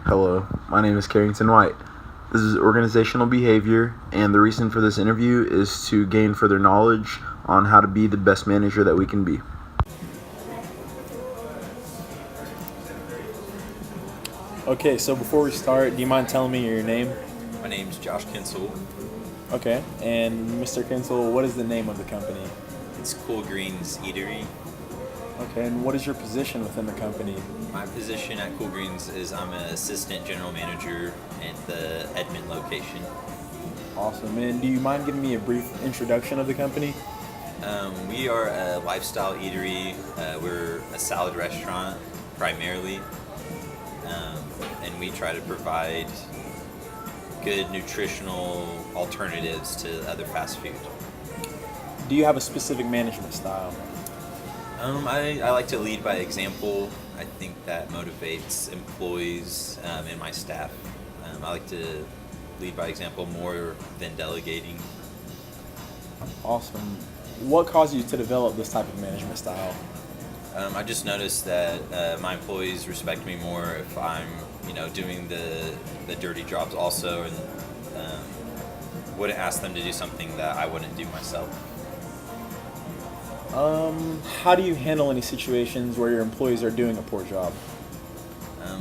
Hello, my name is Carrington White. This is organizational behavior, and the reason for this interview is to gain further knowledge on how to be the best manager that we can be. Okay, so before we start, do you mind telling me your name? My name's Josh Kinsel. Okay, and Mr. Kinsel, what is the name of the company? It's Coolgreens Eatery. Okay, and what is your position within the company? My position at Coolgreens is I'm an assistant general manager at the Edmond location. Awesome, and do you mind giving me a brief introduction of the company? We are a lifestyle eatery. We're a salad restaurant primarily, and we try to provide good nutritional alternatives to other fast food. Do you have a specific management style? I like to lead by example. I think that motivates employees and my staff. I like to lead by example more than delegating. Awesome. What caused you to develop this type of management style? I just noticed that my employees respect me more if I'm, doing the dirty jobs also, and wouldn't ask them to do something that I wouldn't do myself. How do you handle any situations where your employees are doing a poor job?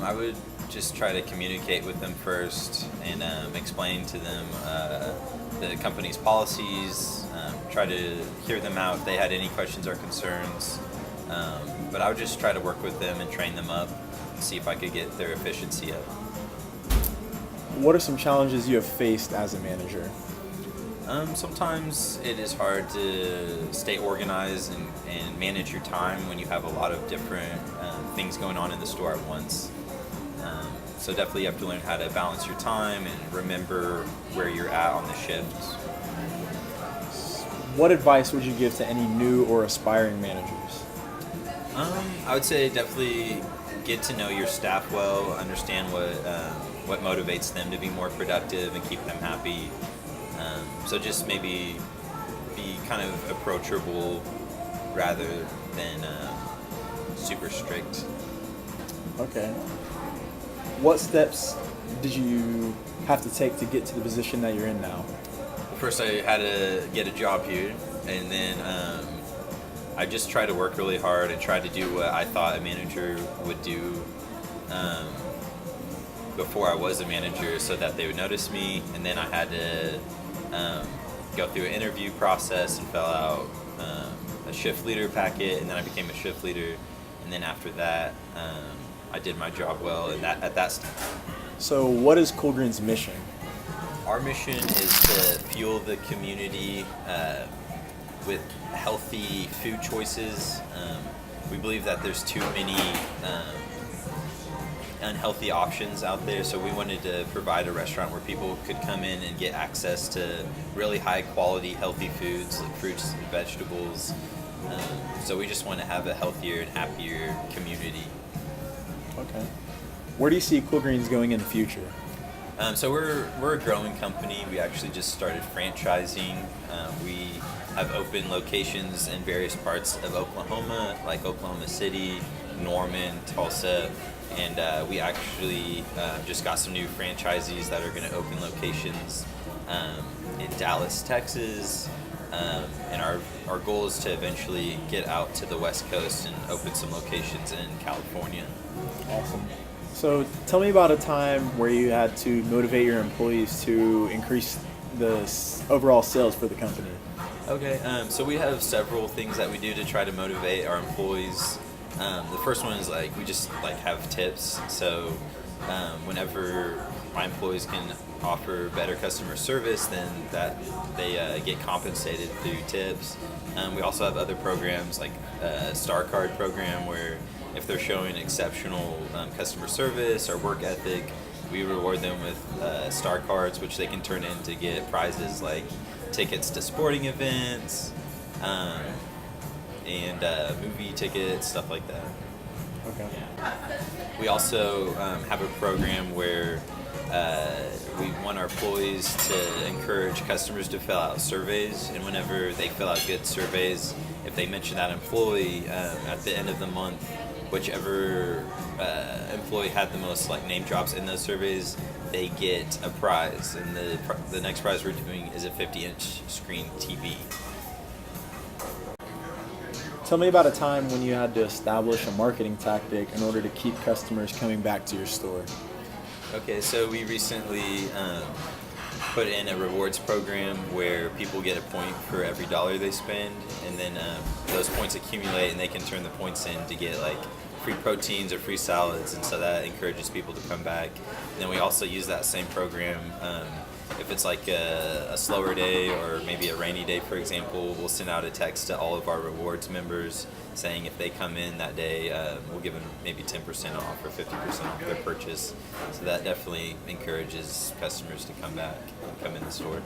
I would just try to communicate with them first and explain to them the company's policies, try to hear them out if they had any questions or concerns. But I would just try to work with them and train them up and see if I could get their efficiency up. What are some challenges you have faced as a manager? Sometimes it is hard to stay organized and manage your time when you have a lot of different things going on in the store at once. So definitely you have to learn how to balance your time and remember where you're at on the shifts. What advice would you give to any new or aspiring managers? I would say definitely get to know your staff well, understand what motivates them to be more productive and keep them happy. So just maybe be kind of approachable rather than super strict. Okay. What steps did you have to take to get to the position that you're in now? First, I had to get a job here, and then I just tried to work really hard and tried to do what I thought a manager would do before I was a manager so that they would notice me. And then I had to go through an interview process and fill out a shift leader packet, and then I became a shift leader. And then after that, I did my job well, and at that stage. So what is Coolgreen's mission? Our mission is to fuel the community with healthy food choices. We believe that there's too many unhealthy options out there, so we wanted to provide a restaurant where people could come in and get access to really high quality healthy foods like fruits and vegetables. So we just want to have a healthier and happier community. Okay. Where do you see Coolgreens going in the future? So we're a growing company. We actually just started franchising. We have open locations in various parts of Oklahoma, like Oklahoma City, Norman, Tulsa, and we actually just got some new franchisees that are going to open locations in Dallas, Texas, and our goal is to eventually get out to the West Coast and open some locations in California. Awesome. So tell me about a time where you had to motivate your employees to increase the overall sales for the company. Okay, so we have several things that we do to try to motivate our employees. The first one is we just have tips. So whenever my employees can offer better customer service, then that they get compensated through tips. We also have other programs like a Star Card program where if they're showing exceptional customer service or work ethic, we reward them with Star Cards, which they can turn in to get prizes like tickets to sporting events and movie tickets, stuff like that. Okay. We also have a program where we want our employees to encourage customers to fill out surveys, and whenever they fill out good surveys, if they mention that employee at the end of the month, whichever employee had the most like name drops in those surveys, they get a prize, and the next prize we're doing is a 50-inch screen TV. Tell me about a time when you had to establish a marketing tactic in order to keep customers coming back to your store. Okay, so we recently put in a rewards program where people get a point for every dollar they spend, and then those points accumulate and they can turn the points in to get like free proteins or free salads, and so that encourages people to come back. And then we also use that same program if it's like a slower day or maybe a rainy day, for example, we'll send out a text to all of our rewards members saying if they come in that day, we'll give them maybe 10% off or 50% off their purchase. So that definitely encourages customers to come back and come in the store.